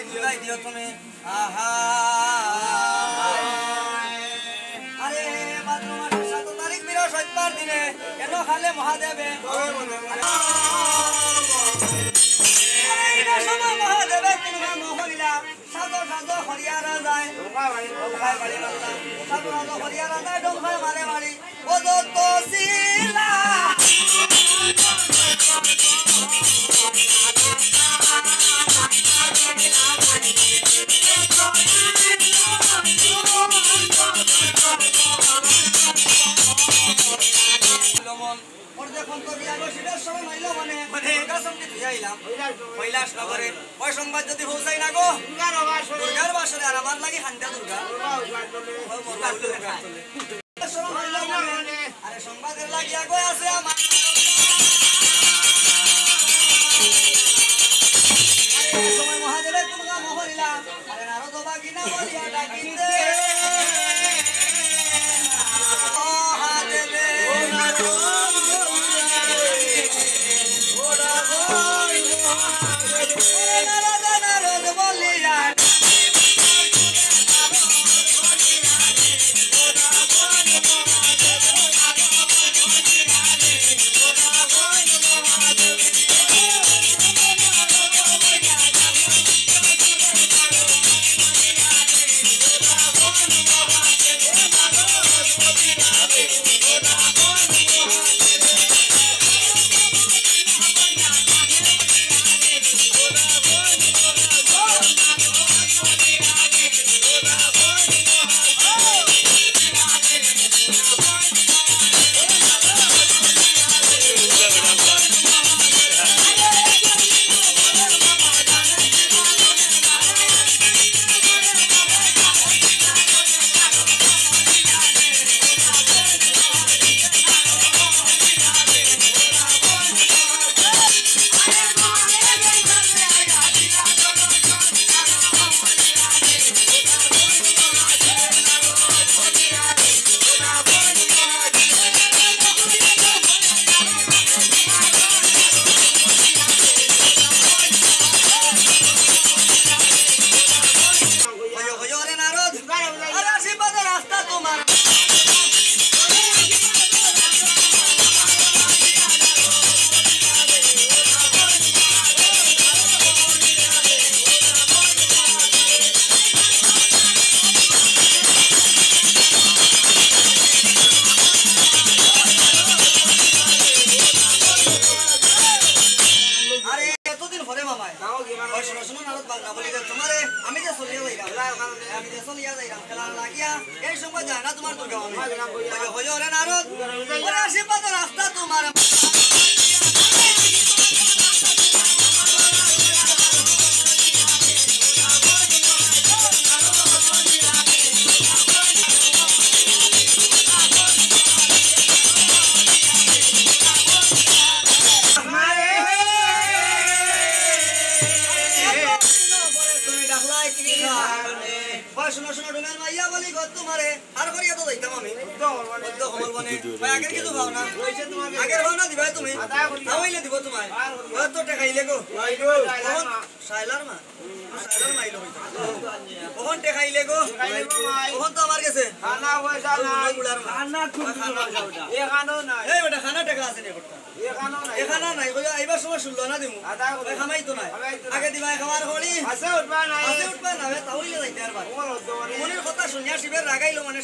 বুঝাই দিও তুমি আহা আরে ভাদ্র মাসের 7 তারিখ বৃহস্পতিবার দিনে কেন খালে মহাদেবে মহাদেবে তুমি মোহনীলা সাদো সাদো হরিয়ারা যায় ডোমখায় বাড়ি মারলা সাদো সাদো হরিয়ারা যায় ডোমখায় মারে বাড়ি ও যত শিলা সংবাদ যদি পৌঁছাই না গো দুর্গার বাসরে আর আমার লাগে হান্ডা দুর্গা আরে সংবাদের লাগিয়া গো আছে আমার সময় মহাদেবে দুর্গা মোহনীলা আরে নারদ বাগিনা বলিয়া ডাকিতে মহাদেবে নারদ বলিয়া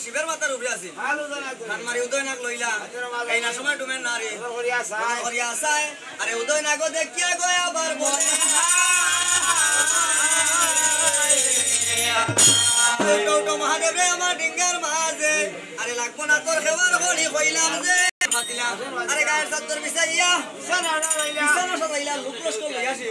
শিবের মাথার উপরে আছে খানমারি উদয় নাগ লইলা এই না সময় ডুমেন না রে হরিয়া আসায় আরে উদয় নাগ দেখিয়া গো আবার বলে কৌটো মহাদেব রে আমার ডিঙ্গার মাঝে আরে লাগবো না তোর খেবার হলি কইলাম যে আরে গায়ের চাদর বিছাইয়া বিছানা সাজাইলা লোক প্রশ্ন লইয়াছি